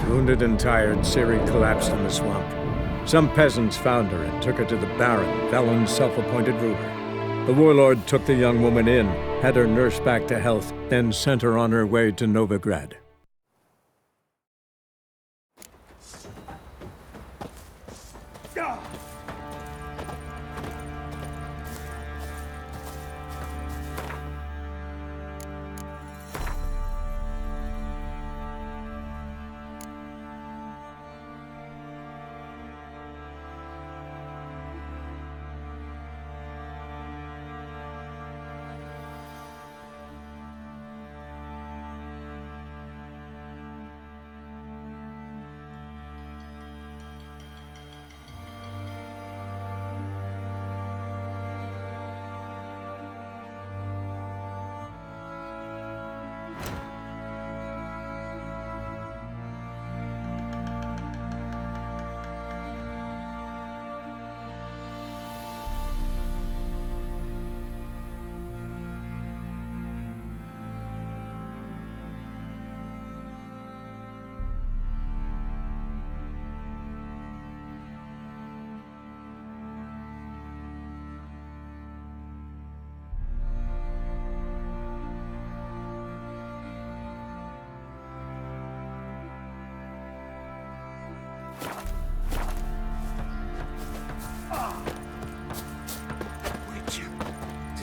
Wounded and tired, Ciri collapsed in the swamp. Some peasants found her and took her to the Baron, Velen's self-appointed ruler. The warlord took the young woman in, had her nursed back to health, then sent her on her way to Novigrad.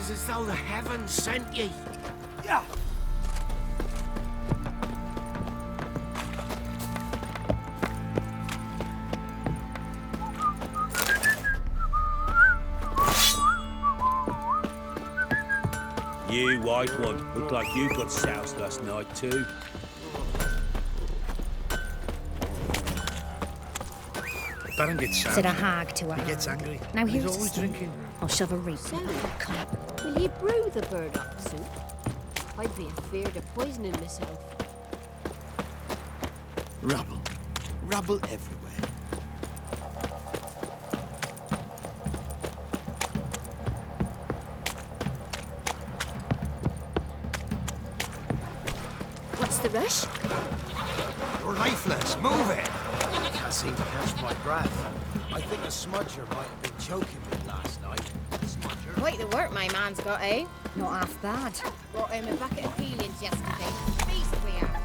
As though the heavens sent ye. Yeah. You, white one, look like you got soused last night too. Baron gets soused. Said a hag to her. He gets angry. Now He's here's always the drinking. I'll shove a reap. So, will you brew the burdock soup? I'd be afeard of poisoning myself. Rubble. Rubble everywhere. What's the rush? You're lifeless. Move it. I can't seem to catch my breath. I think a smudger might have been choking me last night. Smudger? Quite the work my man's got, eh? Not half bad. Brought him a bucket of peelings yesterday. Beast we are.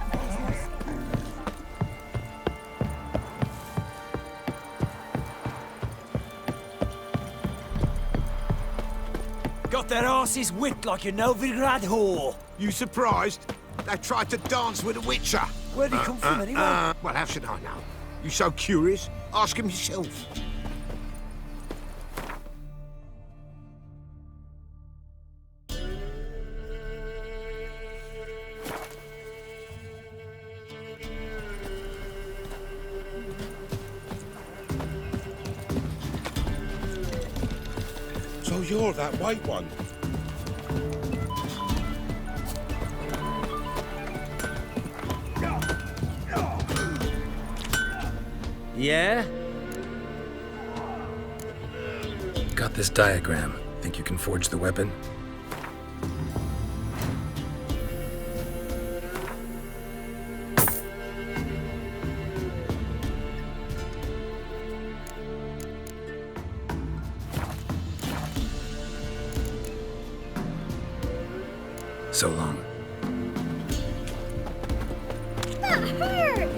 Got their asses whipped like a Novigrad whore. You surprised? They tried to dance with a witcher. Where'd he come from anyway? Well, how should I know? You so curious? Ask him yourself. So you're that white one? Yeah? Got this diagram. Think you can forge the weapon? So long. That hurt!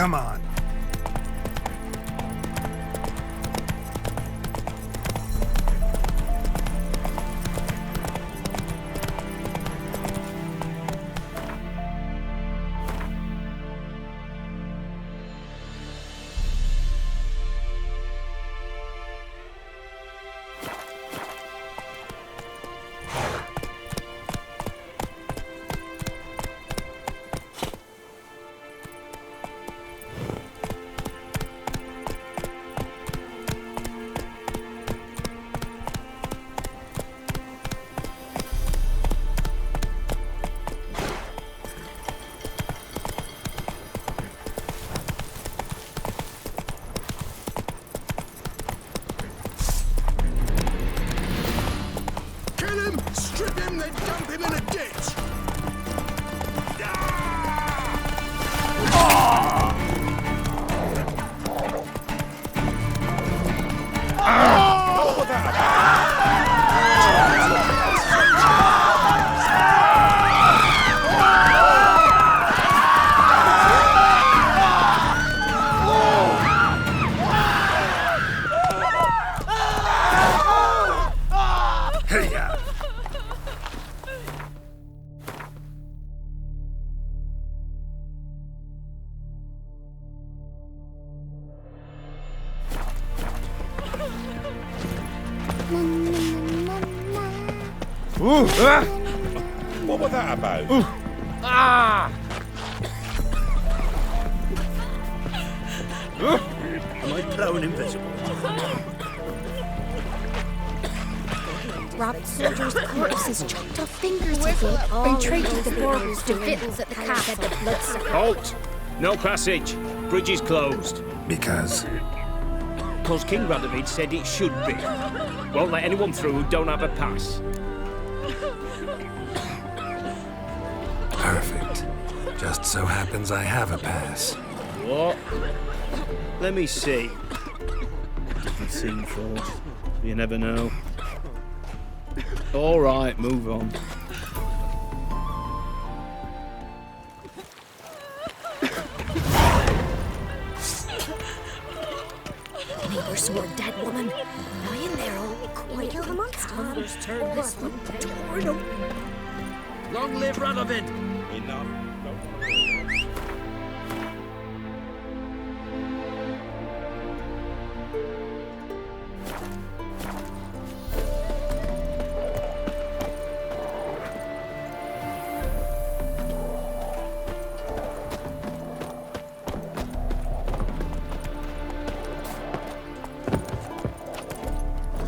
Come on. Strip him, then dump him in a ditch! What was that about? Am I prone invisible? Robbed soldiers' corpses, chopped off fingers of it, and traded the borders to victuals at the castle. Halt! No passage. Bridge is closed. Because? Because King Radovid said it should be. Won't let anyone through who don't have a pass. Perfect. Just so happens I have a pass. What? Let me see. Different scene, Forge. You never know. All right, move on. Neighbor swore dead woman. Lying there all quiet. Kill the monster. Others turn this one torn open. Long live Radovid! Enough.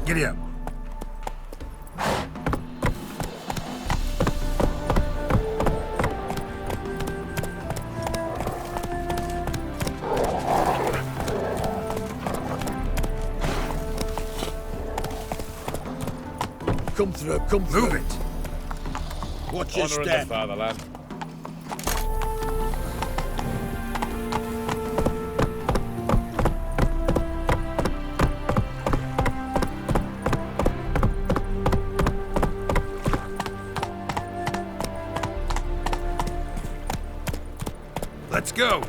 Giddy up. Come through, come through. Move it. Watch your Honour in the step. fatherland. Let's go.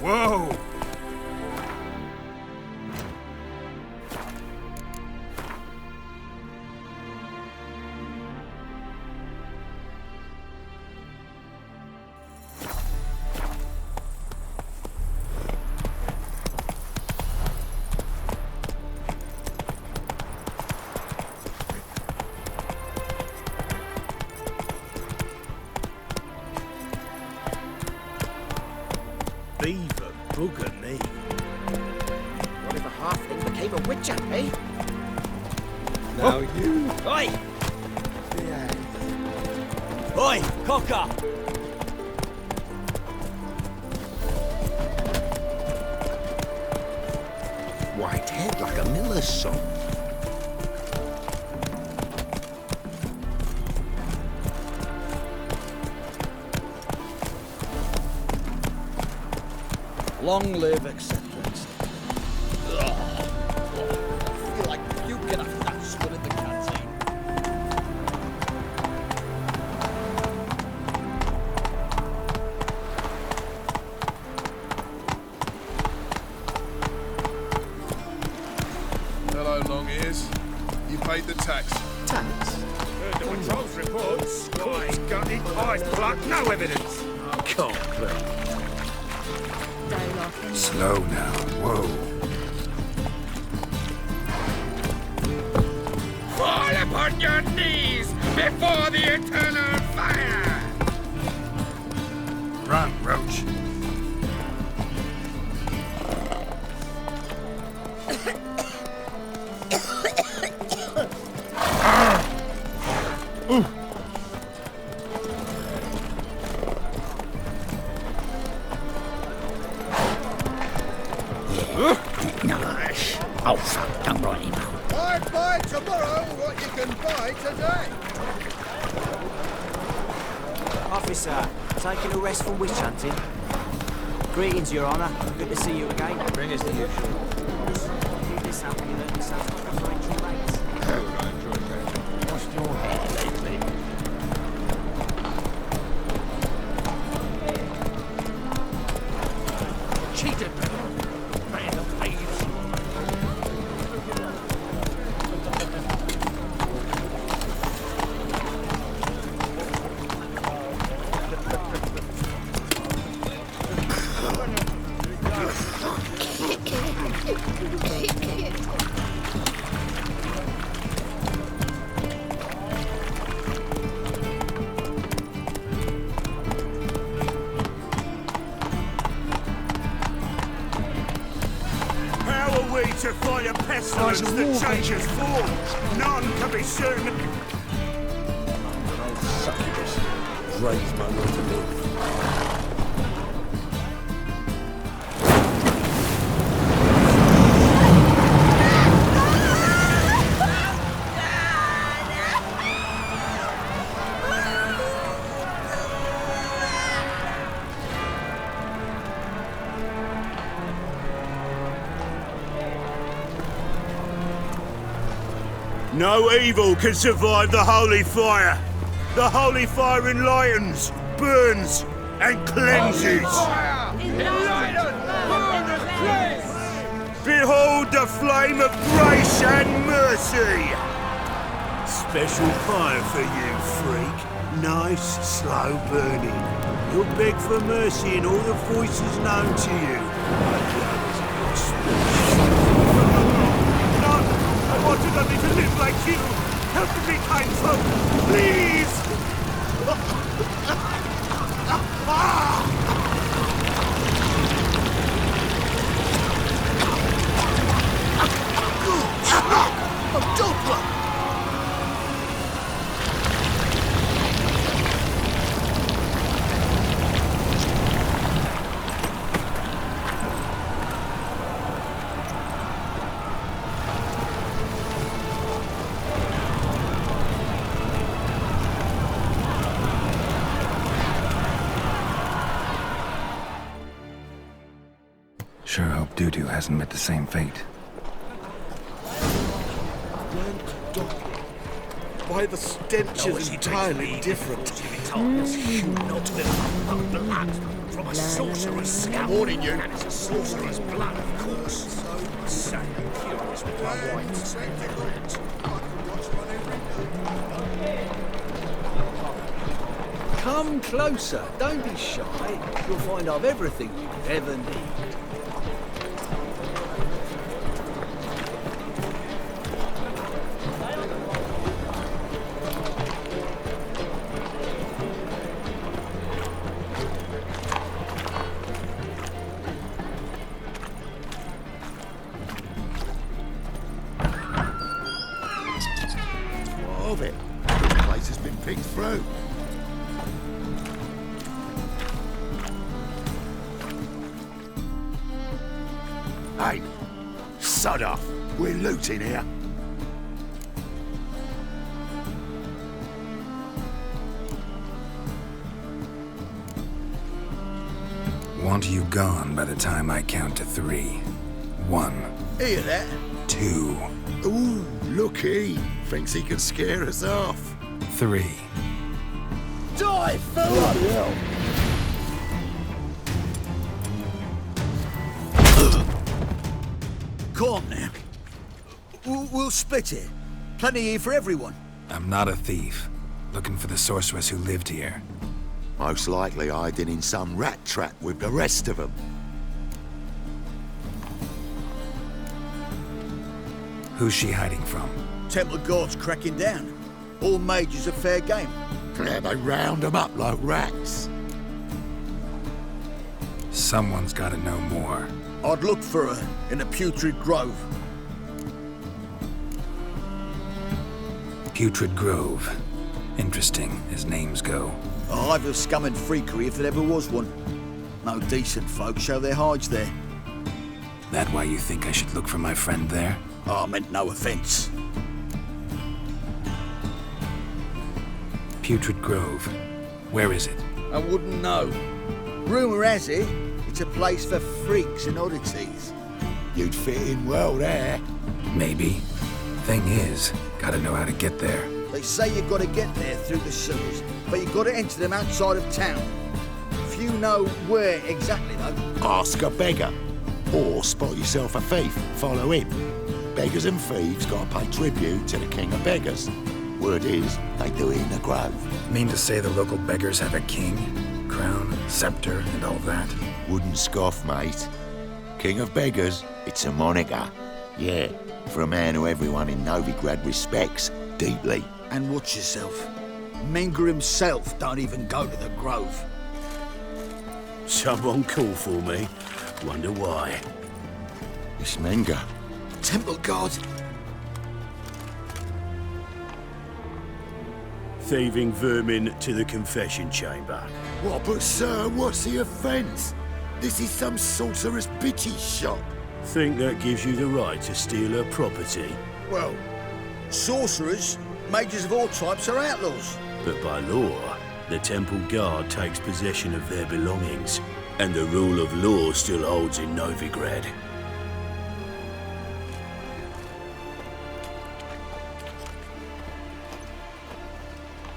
Whoa! beaver bugger me. What if a halfling became a witcher, eh? Now you... Oi! behave. Oi, cocker! White head like a miller's son. Long live acceptance. I feel like puking after that swill in the canteen. Hello, long ears. You paid the tax. Tax? Heard the patrol's reports. Court's gutted, eyes black, no evidence. Can't be. Slow now. Whoa. Fall upon your knees before the eternal fire! Run, Roach. Nice. Oh, fuck, don't write him out. I'd buy tomorrow what you can buy today. Officer, taking a rest from witch hunting. Greetings, Your Honour. Good to see you again. Bring us the usual. Keep this up, you learn yourself like a Rachel Bates. What's your hair lately? Cheated. Man of thieves. How are we to fight a pestilence that changes form? None can be certain. Succubus. Raise my way to live. No evil can survive the holy fire. The holy fire enlightens, burns, and cleanses. Behold the flame of grace and mercy. Special fire for you, freak. Nice, slow burning. You'll beg for mercy in all the voices known to you. I wanted only to live like you. Help me, kind folk, please! Sure hope Doo-Doo hasn't met the same fate. Why the stench is entirely different. Not blood from a sorcerer's scalp. Warning you, and it's a sorcerer's blood, of course. So curious with my whites. Come closer. Don't be shy. You'll find I've everything you ever need. Hey, sod off. We're looting here. Want you gone by the time I count to 3. 1. Hear that? 2. Ooh, looky. Thinks he can scare us off. 3. Die, fella! Calm now. We'll split it. Plenty here for everyone. I'm not a thief. Looking for the sorceress who lived here. Most likely hiding in some rat trap with the rest of them. Who's she hiding from? Temple Guard's cracking down. All mages are fair game. Yeah, they round them up like rats. Someone's gotta know more. I'd look for her in the Putrid Grove. Putrid Grove. Interesting, as names go. A hive of scum and freakery if there ever was one. No decent folk show their hides there. That why you think I should look for my friend there? Oh, I meant no offence. Putrid Grove. Where is it? I wouldn't know. Rumour has it, it's a place for freaks and oddities. You'd fit in well there. Maybe. Thing is, gotta know how to get there. They say you've got to get there through the sewers, but you've got to enter them outside of town. Few know where exactly, though. Ask a beggar. Or spot yourself a thief, follow him. Beggars and thieves gotta pay tribute to the king of beggars. Word is, they do it in the grove. Mean to say the local beggars have a king, crown, scepter, and all that? Wouldn't scoff, mate. King of beggars, it's a moniker. Yeah, for a man who everyone in Novigrad respects deeply. And watch yourself. Menger himself don't even go to the grove. Someone call for me. Wonder why. It's Menger. Temple Guard. Thieving vermin to the confession chamber. What, but sir, what's the offence? This is some sorcerer's bitchy shop. Think that gives you the right to steal her property? Well, sorcerers, mages of all types are outlaws. But by law, the temple guard takes possession of their belongings, and the rule of law still holds in Novigrad.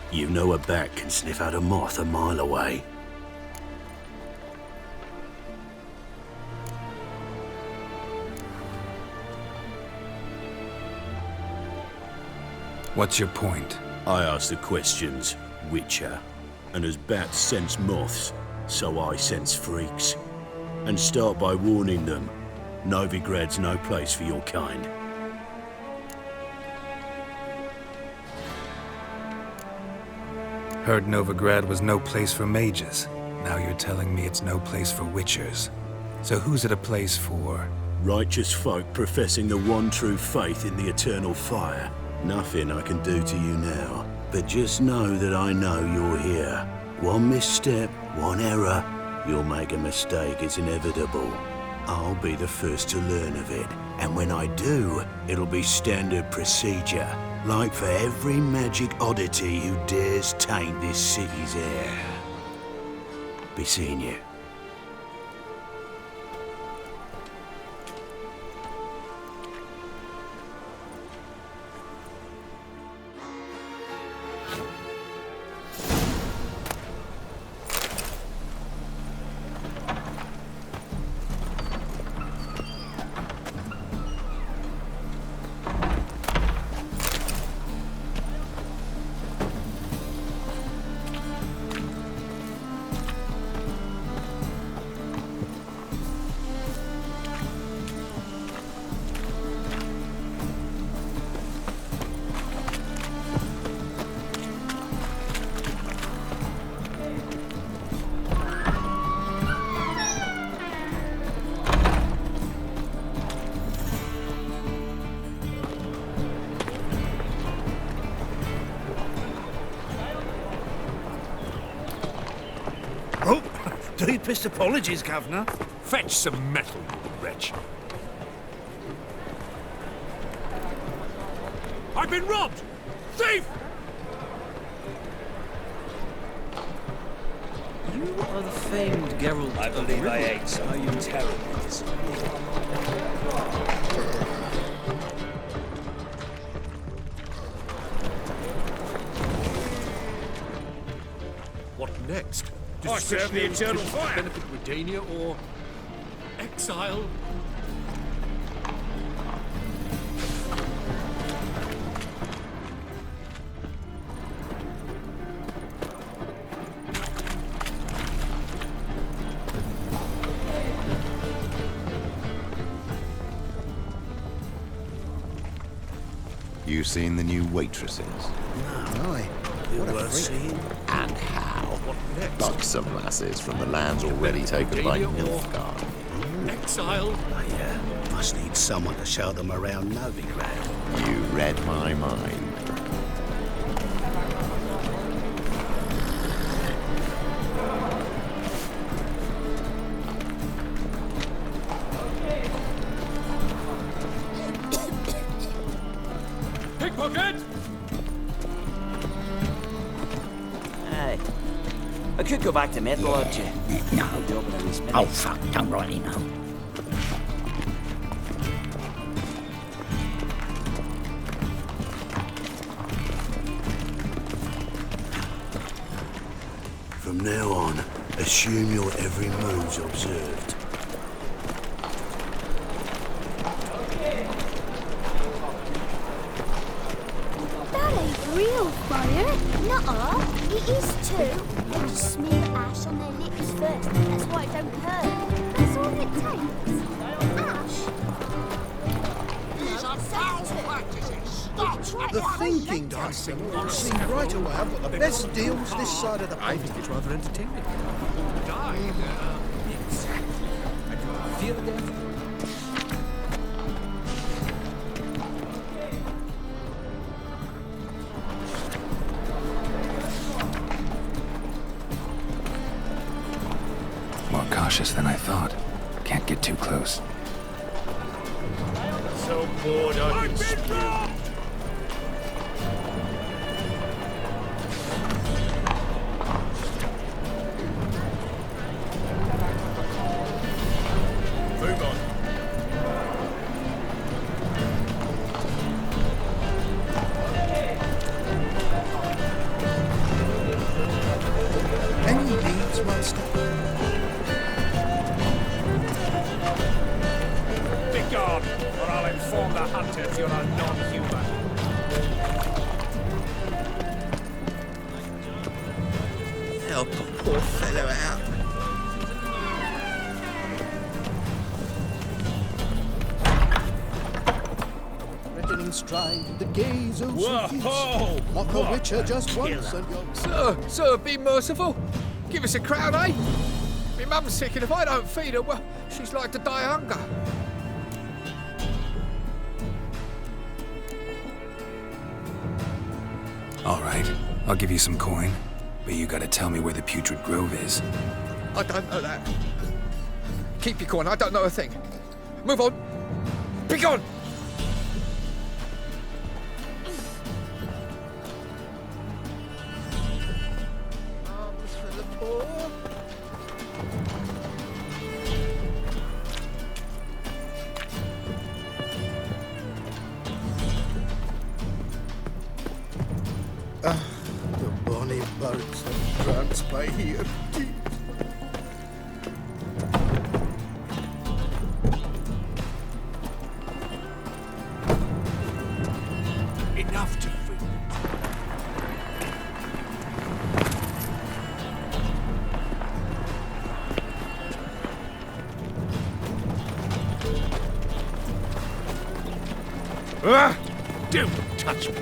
You know a bat can sniff out a moth a mile away. What's your point? I ask the questions, Witcher. And as bats sense moths, so I sense freaks. And start by warning them, Novigrad's no place for your kind. Heard Novigrad was no place for mages. Now you're telling me it's no place for witchers. So who's it a place for? Righteous folk professing the one true faith in the eternal fire. Nothing I can do to you now, but just know that I know you're here. One misstep, one error, you'll make a mistake, it's inevitable. I'll be the first to learn of it, and when I do, it'll be standard procedure. Like for every magic oddity who dares taint this city's air. Be seeing you. Deepest apologies, Governor. Fetch some metal, you wretch. I've been robbed! Thief! You are the famed Geralt. I believe I ate some. Are you terribly disappointed? What next? I serve the eternal fire. Benefit Redania or exile? You seen the new waitresses? No, what a freak. And how? What next? Buxom lasses from the lands already taken by Nilfgaard. Exile? Oh, yeah. Must need someone to show them around Novigrad. You read my mind. Pickpocket! Aye. I could go back to Midlodge. No. Job in a wee minute. Oh, fuck, don't rightly know. From now on, assume your every move's observed. That ain't real fire. Nuh-uh. It is too. They just smear ash on their lips first. That's why it don't hurt. That's all it takes. Ash. These are foul practices! Stop! The thinking dancing will see right away. I've got the best deals this side of the I pond. think it's rather entertaining. Died. Exactly. I can feel death. More cautious than I thought. Can't get too close. So bored I can spew. Move on. Any needs, master? Begone, or I'll inform the hunters you're a non-human. Help a poor fellow out. Threatening stride in the gaze of Whoa! Mock a witcher just once and you're... Sir, be merciful. Give us a crown, eh? My mum's sick, and if I don't feed her, well, she's like to die of hunger. All right, I'll give you some coin, but you gotta tell me where the Putrid Grove is. I don't know that. Keep your coin, I don't know a thing. Move on. Be gone! Arms for the poor. The bonny boats that dance by here deep. Enough to food. Don't touch me.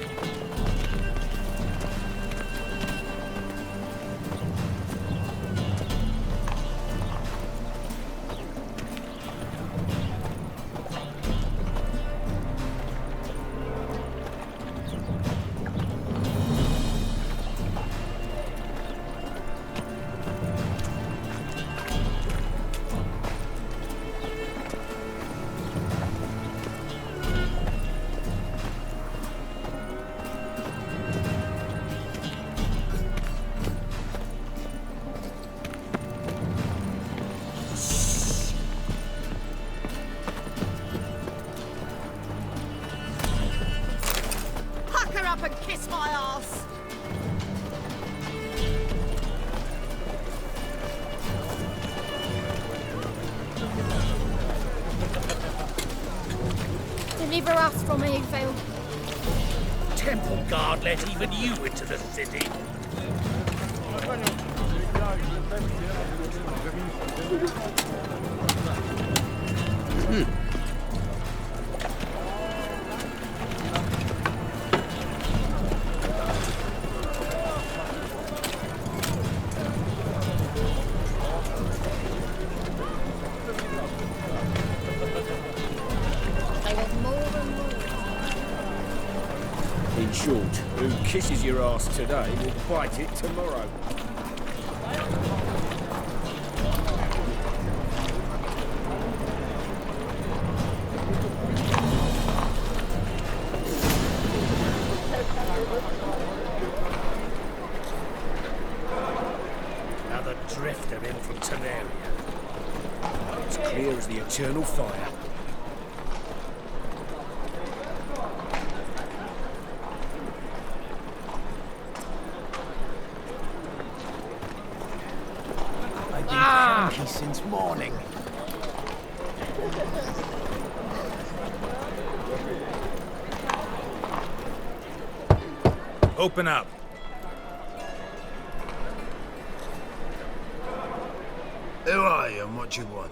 favour asked from evil. Temple guard let even you into the city. In short, who kisses your ass today will bite it tomorrow. Another drifter in from Temeria. It's clear as the eternal fire. Since morning. Open up. Who are you and what you want?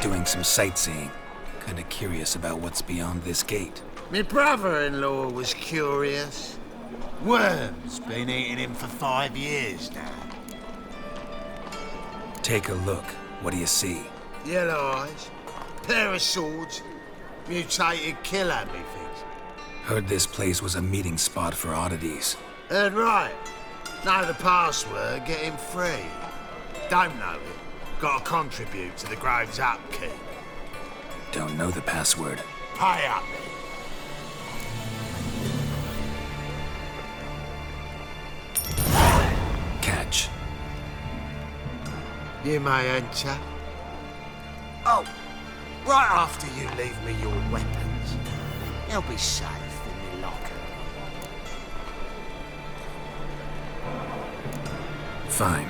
Doing some sightseeing. Kinda curious about what's beyond this gate. My brother-in-law was curious. Worms been eating him for 5 years now. Take a look. What do you see? Yellow eyes, pair of swords, mutated killer, methinks. Heard this place was a meeting spot for oddities. Heard right. Know the password, get him free. Don't know it. Gotta contribute to the Grove's upkeep. Don't know the password. Pay up. Catch. You may enter. Oh, right after you leave me your weapons. They'll be safe in the locker. Fine.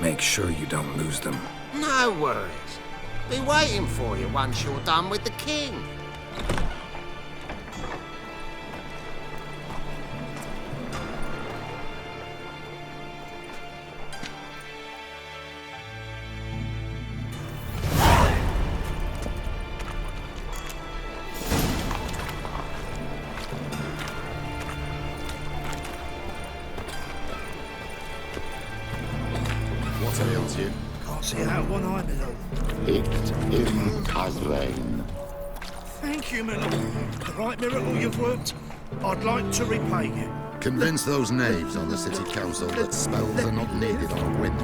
Make sure you don't lose them. No worries. Be waiting for you once you're done with the king. What ails you? Can't see out one eye, my lord. It in rain. Thank you, my lord. The right miracle you've worked. I'd like to repay you. Convince those knaves on the city council that spells are not needed on a whim,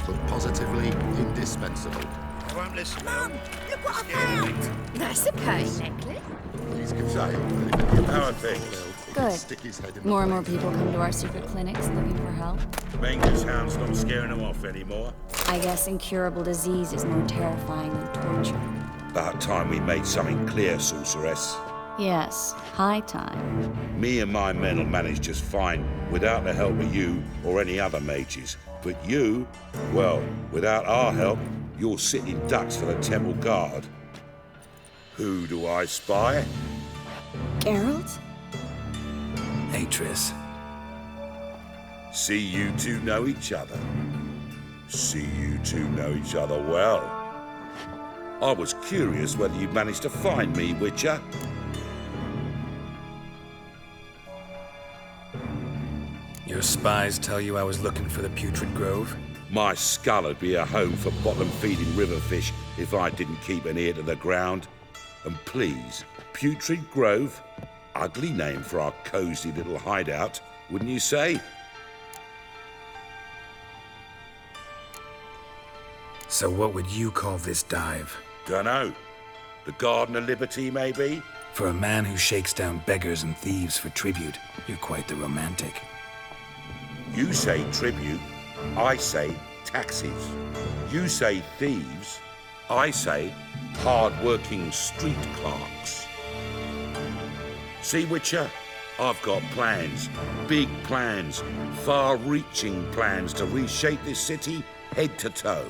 but positively indispensable. I won't listen. Mum, look what I found! That's a pain necklace. Please give say. How are things? Good. Stick his head in More and the more people come to our secret clinics looking for help. Mangus hound's not scaring them off anymore. I guess incurable disease is more terrifying than torture. About time we made something clear, sorceress. Yes, high time. Me and my men will manage just fine without the help of you or any other mages. But you, well, without our help, you're sitting ducks for the temple guard. Who do I spy? Geralt? Hey, Triss. See you two know each other. See you two know each other well. I was curious whether you'd managed to find me, Witcher. Your spies tell you I was looking for the Putrid Grove? My skull would be a home for bottom-feeding river fish if I didn't keep an ear to the ground. And please, Putrid Grove? Ugly name for our cozy little hideout, wouldn't you say? So what would you call this dive? Dunno. The Garden of Liberty, maybe? For a man who shakes down beggars and thieves for tribute, you're quite the romantic. You say tribute, I say taxes. You say thieves, I say hard-working street clerks. See, Witcher, I've got plans, big plans, far-reaching plans to reshape this city head to toe.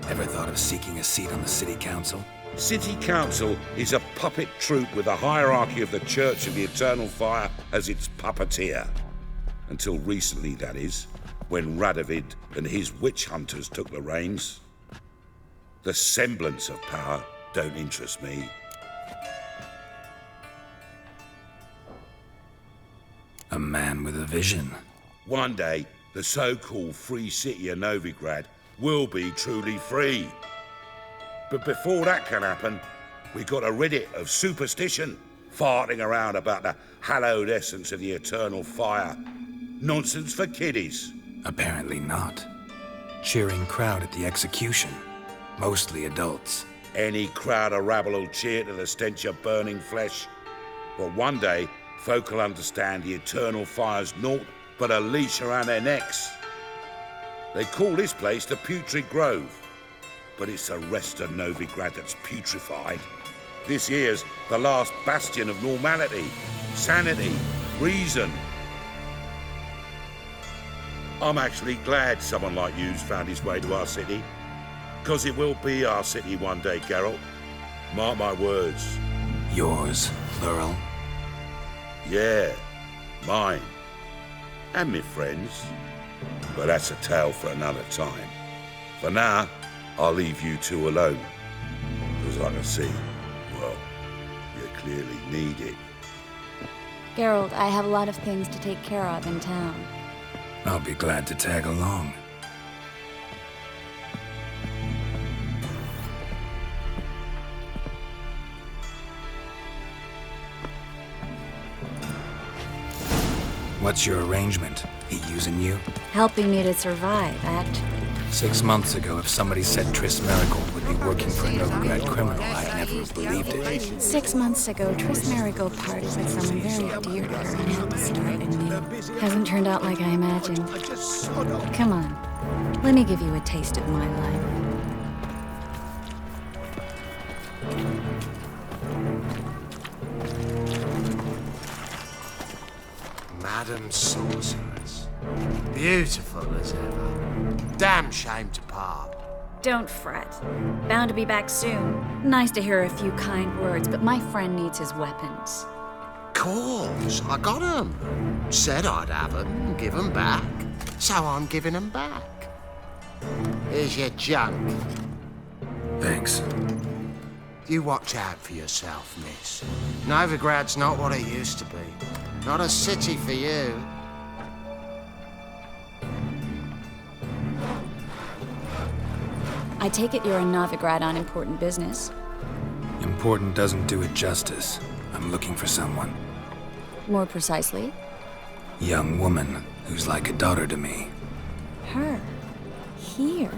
Ever thought of seeking a seat on the city council? City Council is a puppet troupe with a hierarchy of the Church of the Eternal Fire as its puppeteer. Until recently, that is, when Radovid and his witch hunters took the reins. The semblance of power don't interest me. A man with a vision. One day, the so-called free city of Novigrad will be truly free. But before that can happen, we gotta rid it of superstition, farting around about the hallowed essence of the eternal fire. Nonsense for kiddies. Apparently not. Cheering crowd at the execution. Mostly adults. Any crowd of rabble will cheer to the stench of burning flesh. But one day, folk will understand the eternal fire's naught but a leash around their necks. They call this place the Putrid Grove, but it's the rest of Novigrad that's putrefied. This here's the last bastion of normality, sanity, reason. I'm actually glad someone like you's found his way to our city, because it will be our city one day, Geralt. Mark my words. Yours, plural? Yeah, mine. And me friends. But that's a tale for another time. For now, I'll leave you two alone. Because I can see, well, you clearly need it. Geralt, I have a lot of things to take care of in town. I'll be glad to tag along. What's your arrangement? He using you? Helping me to survive, actually. 6 months ago, if somebody said Triss Marigold would be working for a Novigrad criminal, I'd never have believed it. 6 months ago, Triss Marigold parted with someone very dear to her and had to start anew. Hasn't turned out like I imagined. Come on, let me give you a taste of my life. Madam Sorceress. Beautiful as ever. Damn shame to part. Don't fret. Bound to be back soon. Nice to hear a few kind words, but my friend needs his weapons. Course, I got 'em. Said I'd have 'em and give 'em back. So I'm giving 'em back. Here's your junk. Thanks. You watch out for yourself, miss. Novigrad's not what it used to be. Not a city for you. I take it you're in Novigrad on important business. Important doesn't do it justice. I'm looking for someone. More precisely? Young woman who's like a daughter to me. Her? Here?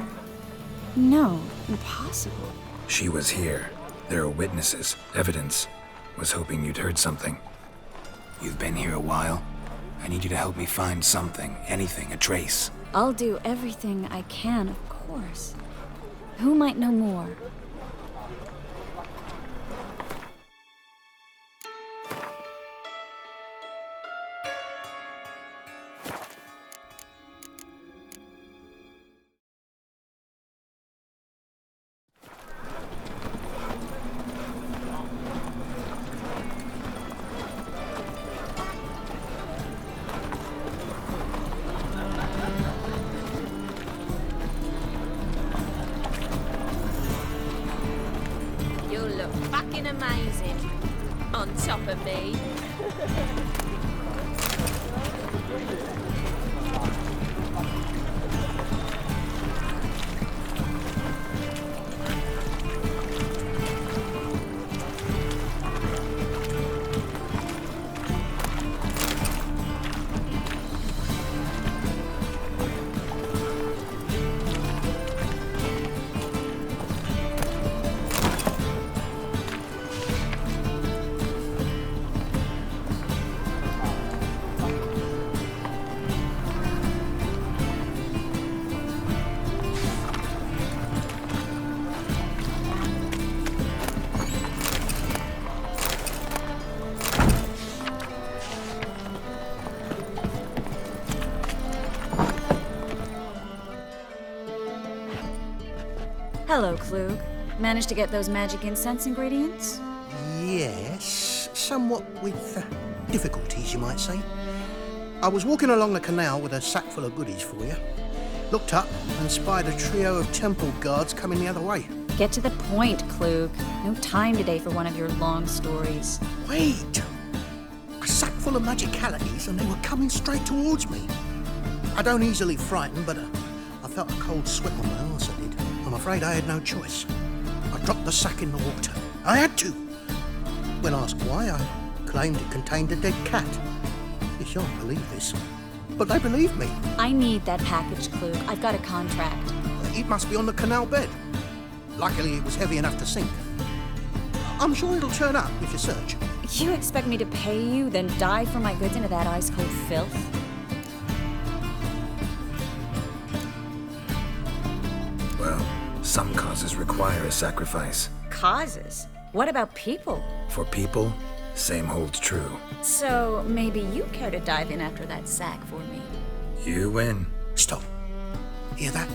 No, impossible. She was here. There are witnesses, evidence. Was hoping you'd heard something. You've been here a while. I need you to help me find something, anything, a trace. I'll do everything I can, of course. Who might know more? Fucking amazing. On top of me. Hello, Klug. Managed to get those magic incense ingredients? Yes, somewhat with difficulties, you might say. I was walking along the canal with a sack full of goodies for you. Looked up and spied a trio of temple guards coming the other way. Get to the point, Klug. No time today for one of your long stories. Wait! A sack full of magicalities and they were coming straight towards me. I don't easily frighten, but I felt a cold sweat on my arse, I did. I'm afraid I had no choice. I dropped the sack in the water. I had to. When asked why, I claimed it contained a dead cat. You shan't believe this, but they believed me. I need that package, Klug. I've got a contract. It must be on the canal bed. Luckily, it was heavy enough to sink. I'm sure it'll turn up if you search. You expect me to pay you, then dive for my goods into that ice-cold filth? Well, some causes require a sacrifice. Causes? What about people? For people, same holds true. So maybe you care to dive in after that sack for me? You win. Stop. Hear that?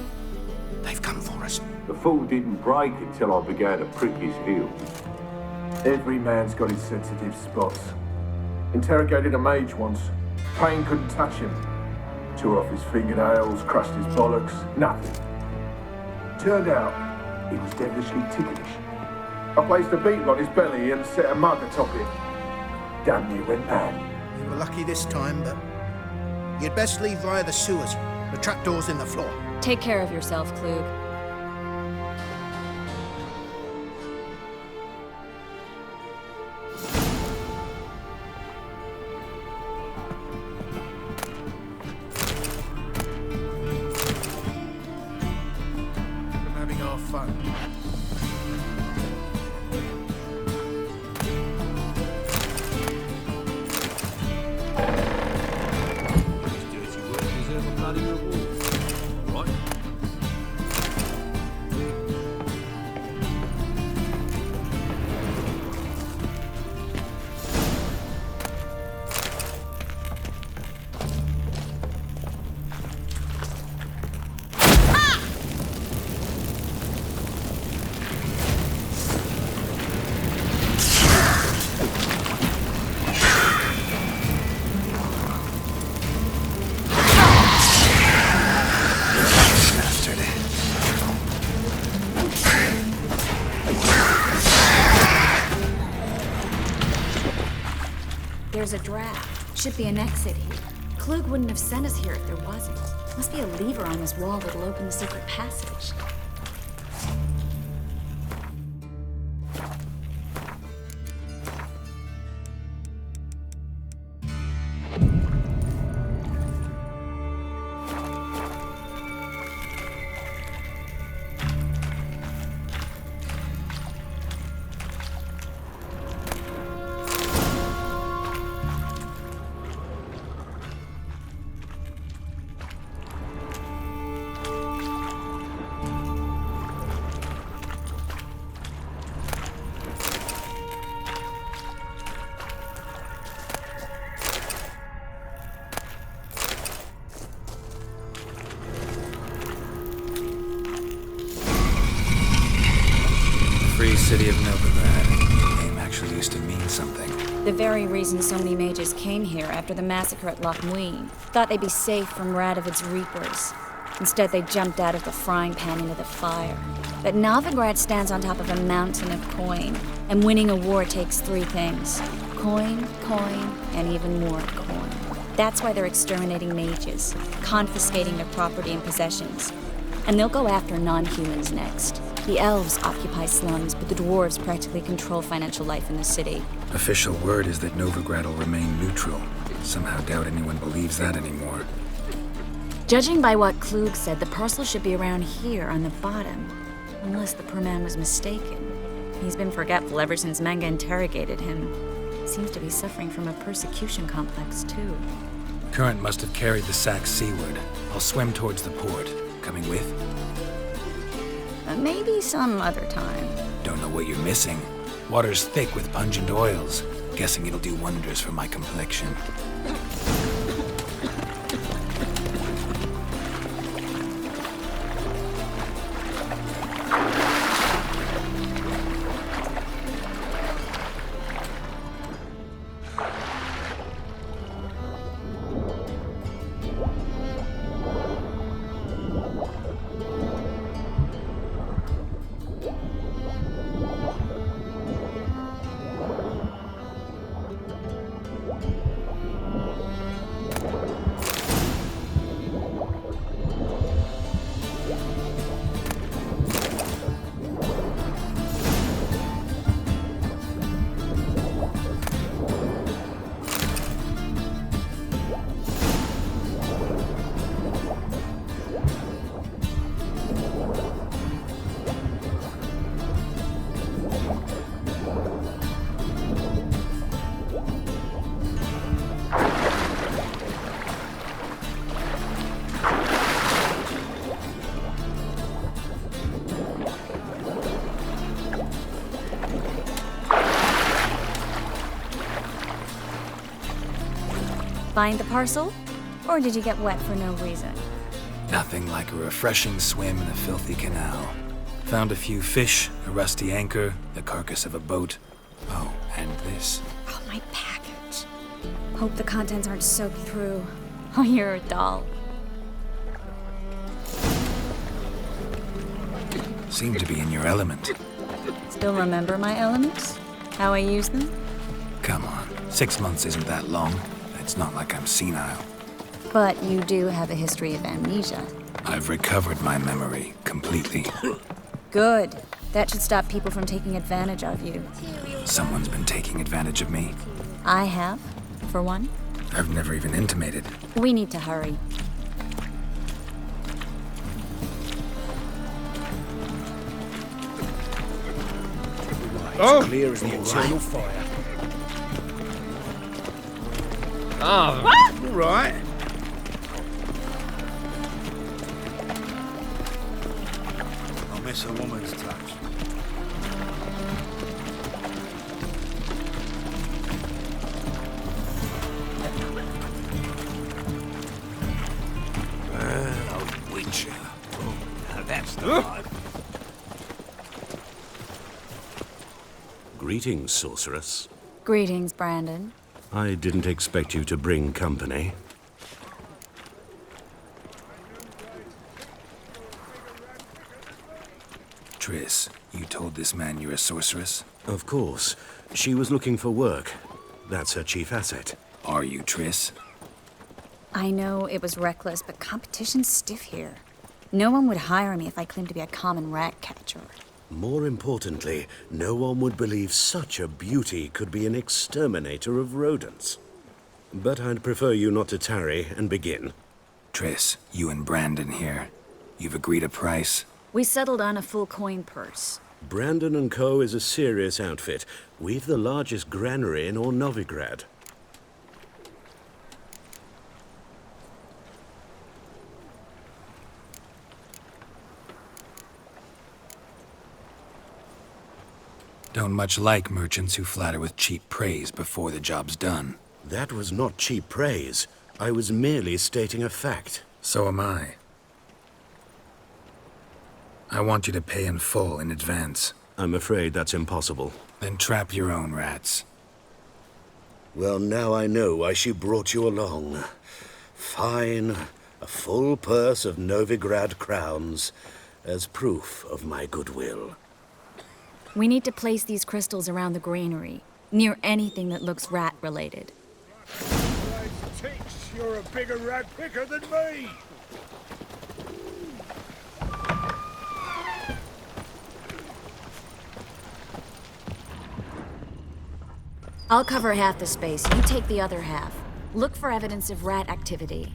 They've come for us. The fall didn't break until I began to prick his heel. Every man's got his sensitive spots. Interrogated a mage once. Pain couldn't touch him. Tore off his fingernails, crushed his bollocks, nothing. Turned out, he was devilishly ticklish. I placed a beetle on his belly and set a mug atop it. Damn near went mad. You were lucky this time, but you'd best leave via the sewers. The trapdoor's in the floor. Take care of yourself, Klug. I'm having our fun. There's a draft. Should be an exit here. Klug wouldn't have sent us here if there wasn't. Must be a lever on this wall that'll open the secret passage. Free city of Novigrad. The name actually used to mean something. The very reason so many mages came here after the massacre at Loch Muin. Thought they'd be safe from Radovid's reapers. Instead, they jumped out of the frying pan into the fire. But Novigrad stands on top of a mountain of coin, and winning a war takes three things. Coin, coin, and even more coin. That's why they're exterminating mages, confiscating their property and possessions. And they'll go after non-humans next. The elves occupy slums, but the dwarves practically control financial life in the city. Official word is that Novigrad will remain neutral. Somehow doubt anyone believes that anymore. Judging by what Klug said, the parcel should be around here on the bottom. Unless the poor man was mistaken. He's been forgetful ever since Manga interrogated him. Seems to be suffering from a persecution complex, too. Current must have carried the sack seaward. I'll swim towards the port. Coming with? Maybe some other time. Don't know what you're missing. Water's thick with pungent oils. Guessing it'll do wonders for my complexion. Find the parcel? Or did you get wet for no reason? Nothing like a refreshing swim in a filthy canal. Found a few fish, a rusty anchor, the carcass of a boat. Oh, and this. Oh, my package. Hope the contents aren't soaked through. Oh, you're a doll. Seem to be in your element. Still remember my elements? How I use them? Come on, 6 months isn't that long. It's not like I'm senile. But you do have a history of amnesia. I've recovered my memory completely. Good. That should stop people from taking advantage of you. Someone's been taking advantage of me. I have, for one. I've never even intimated. We need to hurry. It's clear as the eternal fire. Oh, all right. I miss a woman's touch. A witcher. Oh, now that's the life. Greetings, sorceress. Greetings, Brandon. I didn't expect you to bring company. Triss, you told this man you're a sorceress? Of course. She was looking for work. That's her chief asset. Are you Triss? I know it was reckless, but competition's stiff here. No one would hire me if I claimed to be a common rat catcher. More importantly, no one would believe such a beauty could be an exterminator of rodents. But I'd prefer you not to tarry and begin. Triss, you and Brandon here. You've agreed a price? We settled on a full coin purse. Brandon & Co. is a serious outfit. We've the largest granary in all Novigrad. Don't much like merchants who flatter with cheap praise before the job's done. That was not cheap praise. I was merely stating a fact. So am I. I want you to pay in full in advance. I'm afraid that's impossible. Then trap your own rats. Well, now I know why she brought you along. Fine. A full purse of Novigrad crowns as proof of my goodwill. We need to place these crystals around the granary, near anything that looks rat-related. Tix, you're a bigger rat picker than me! I'll cover half the space, you take the other half. Look for evidence of rat activity.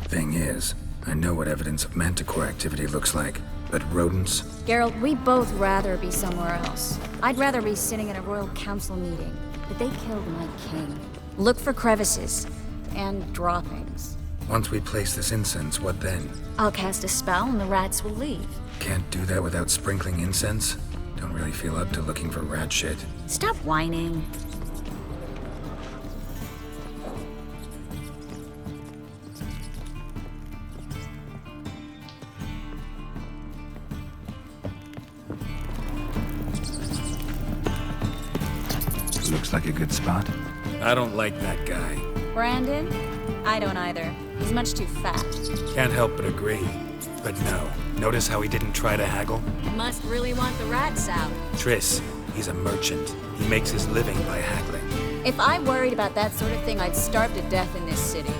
Thing is, I know what evidence of manticore activity looks like, but rodents? Geralt, we both rather be somewhere else. I'd rather be sitting in a royal council meeting, but they killed my king. Look for crevices, and droppings. Once we place this incense, what then? I'll cast a spell and the rats will leave. Can't do that without sprinkling incense? Don't really feel up to looking for rat shit. Stop whining. Looks like a good spot. I don't like that guy. Brandon? I don't either. He's much too fat. Can't help but agree. But no. Notice how he didn't try to haggle? Must really want the rats out. Triss, he's a merchant. He makes his living by haggling. If I worried about that sort of thing, I'd starve to death in this city.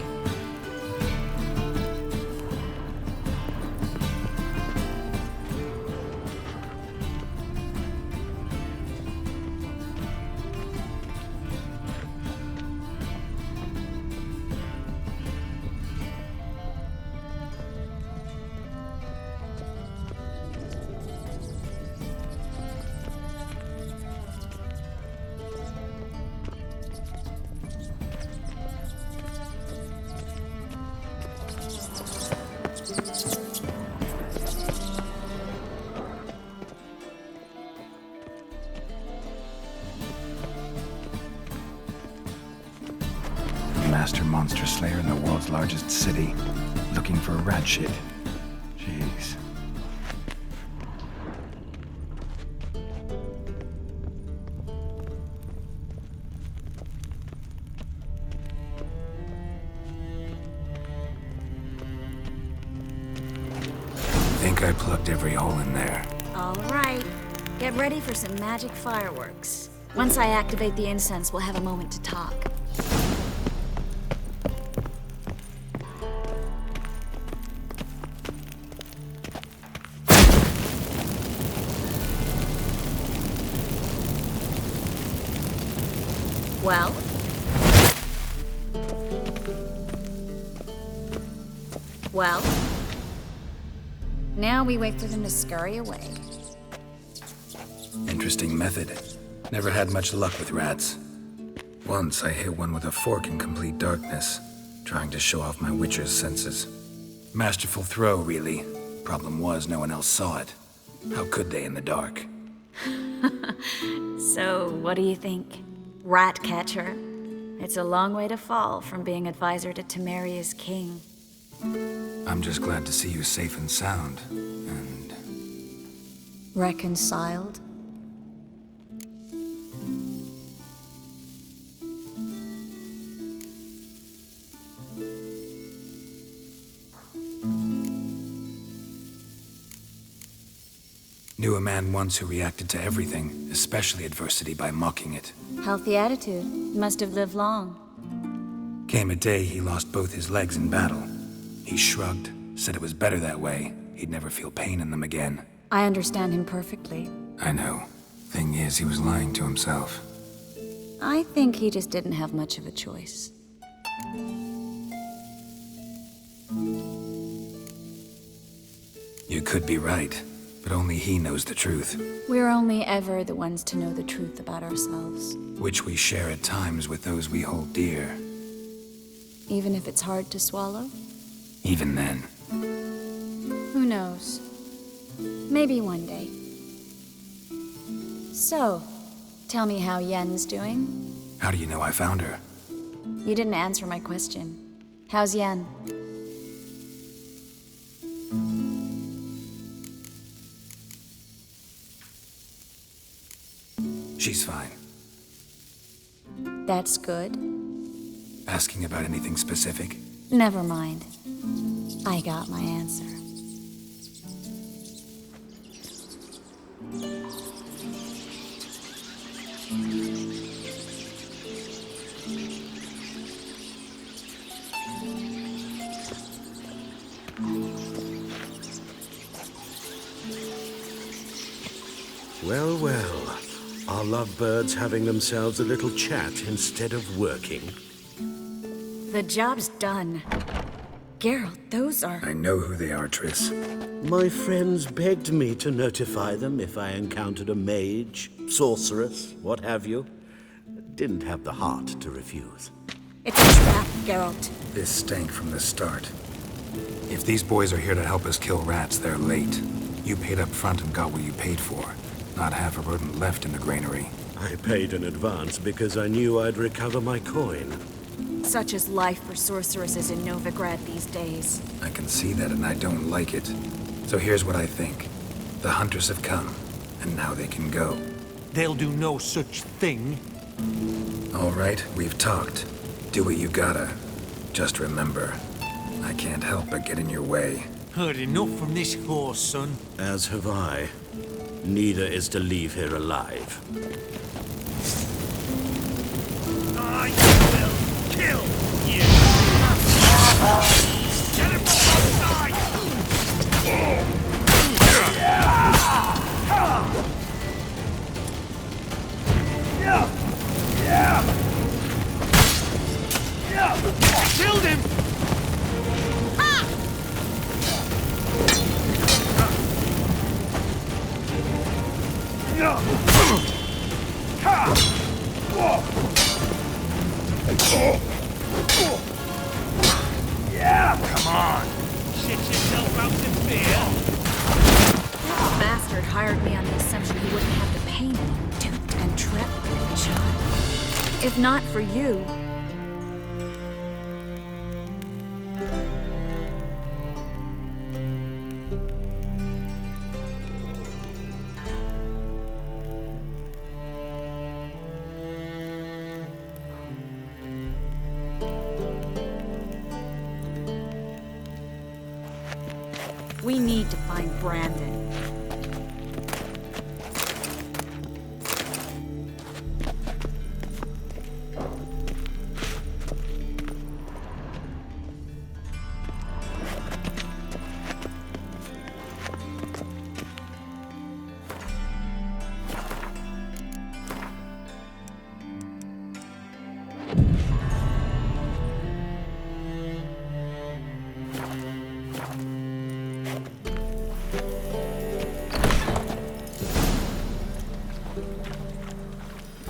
master monster slayer in the world's largest city, looking for rat shit. Jeez. Think I plugged every hole in there. All right. Get ready for some magic fireworks. Once I activate the incense, we'll have a moment to talk. Well? Well? Now we wait for them to scurry away. Interesting method. Never had much luck with rats. Once I hit one with a fork in complete darkness, trying to show off my witcher's senses. Masterful throw, really. Problem was, no one else saw it. How could they in the dark? So, what do you think? Rat catcher? It's a long way to fall from being advisor to Temeria's king. I'm just glad to see you safe and sound, and... Reconciled? Knew a man once who reacted to everything, especially adversity, by mocking it. Healthy attitude. Must have lived long. Came a day he lost both his legs in battle. He shrugged, said it was better that way. He'd never feel pain in them again. I understand him perfectly. I know. Thing is, he was lying to himself. I think he just didn't have much of a choice. You could be right, but only he knows the truth. We're only ever the ones to know the truth about ourselves. Which we share at times with those we hold dear. Even if it's hard to swallow? Even then. Who knows? Maybe one day. So, tell me how Yen's doing? How do you know I found her? You didn't answer my question. How's Yen? She's fine. That's good. Asking about anything specific? Never mind. I got my answer. Well, well. Are lovebirds having themselves a little chat instead of working? The job's done. Geralt, those are... I know who they are, Triss. My friends begged me to notify them if I encountered a mage, sorceress, what have you. Didn't have the heart to refuse. It's a trap, Geralt. This stank from the start. If these boys are here to help us kill rats, they're late. You paid up front and got what you paid for. Not half a rodent left in the granary. I paid in advance because I knew I'd recover my coin. Such is life for sorceresses in Novigrad these days. I can see that and I don't like it. So here's what I think. The hunters have come, and now they can go. They'll do no such thing. All right, we've talked. Do what you gotta. Just remember, I can't help but get in your way. Heard enough from this horse, son. As have I. Neither is to leave here alive. I will kill you! Get him from outside! Killed him! Come on! Shit yourself out in fear! That bastard hired me on the assumption he wouldn't have to pay me. Duped and trapped by a child. If not for you... We need to find Brandon.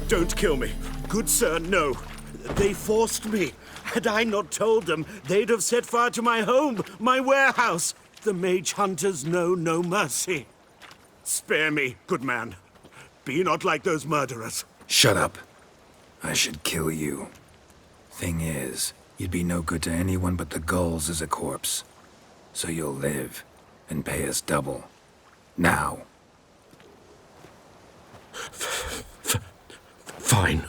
Don't kill me. Good sir, no. They forced me. Had I not told them, they'd have set fire to my home, my warehouse. The mage hunters know no mercy. Spare me, good man. Be not like those murderers. Shut up. I should kill you. Thing is, you'd be no good to anyone but the gulls as a corpse. So you'll live and pay us double. Now. Fine.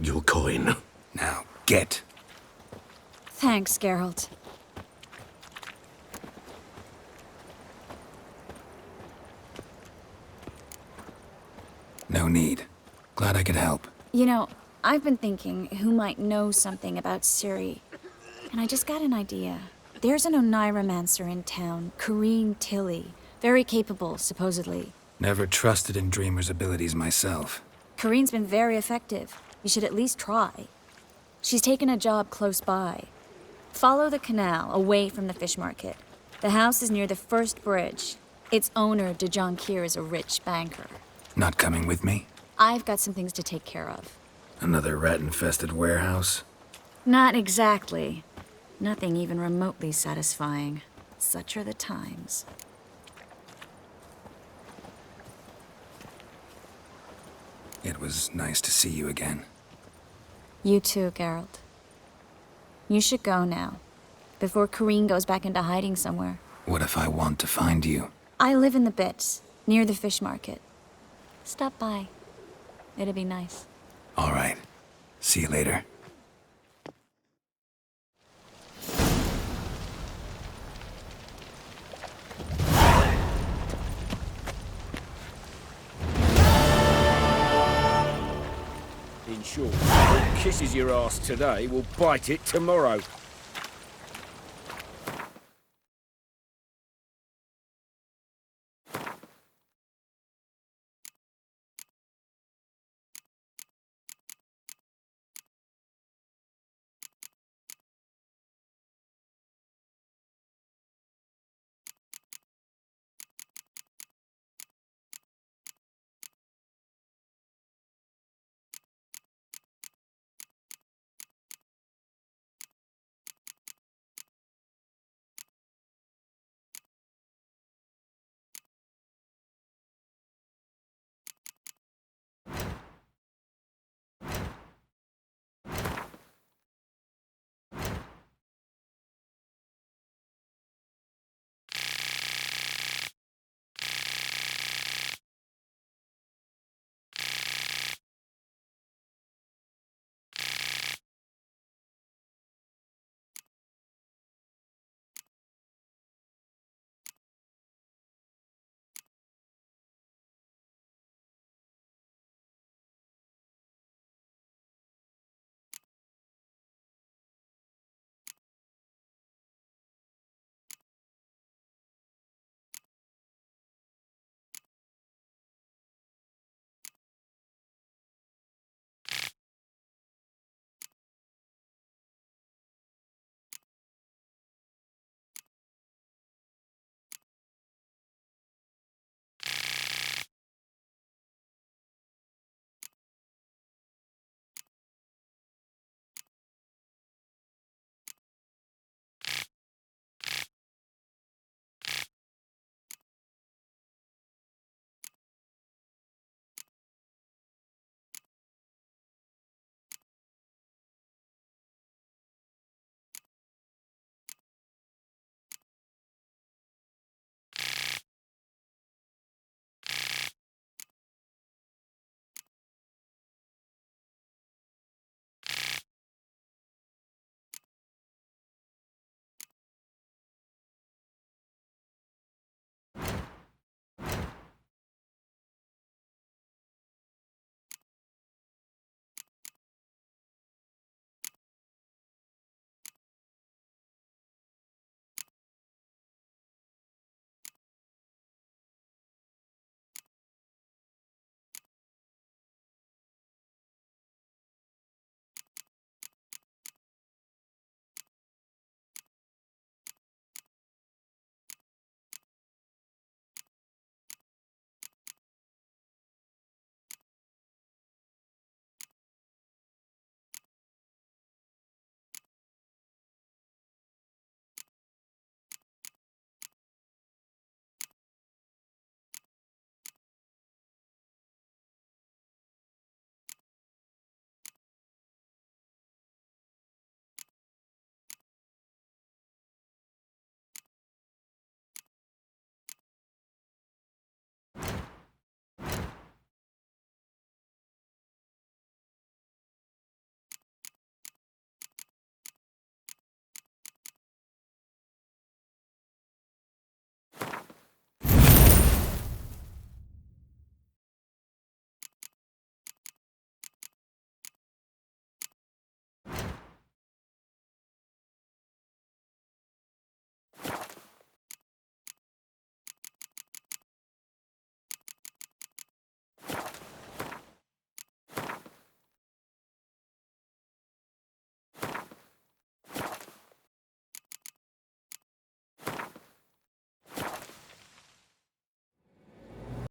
Your coin. Now, get. Thanks, Geralt. No need. Glad I could help. You know, I've been thinking who might know something about Ciri. And I just got an idea. There's an Oneiromancer in town, Corrine Tilly. Very capable, supposedly. Never trusted in Dreamer's abilities myself. Corrine's been very effective. You should at least try. She's taken a job close by. Follow the canal, away from the fish market. The house is near the first bridge. Its owner, de Jonquier, is a rich banker. Not coming with me? I've got some things to take care of. Another rat-infested warehouse? Not exactly. Nothing even remotely satisfying. Such are the times. It was nice to see you again. You too, Geralt. You should go now, before Corrine goes back into hiding somewhere. What if I want to find you? I live in the Bits, near the fish market. Stop by. It'd be nice. All right. See you later. In short, what kisses your ass today will bite it tomorrow.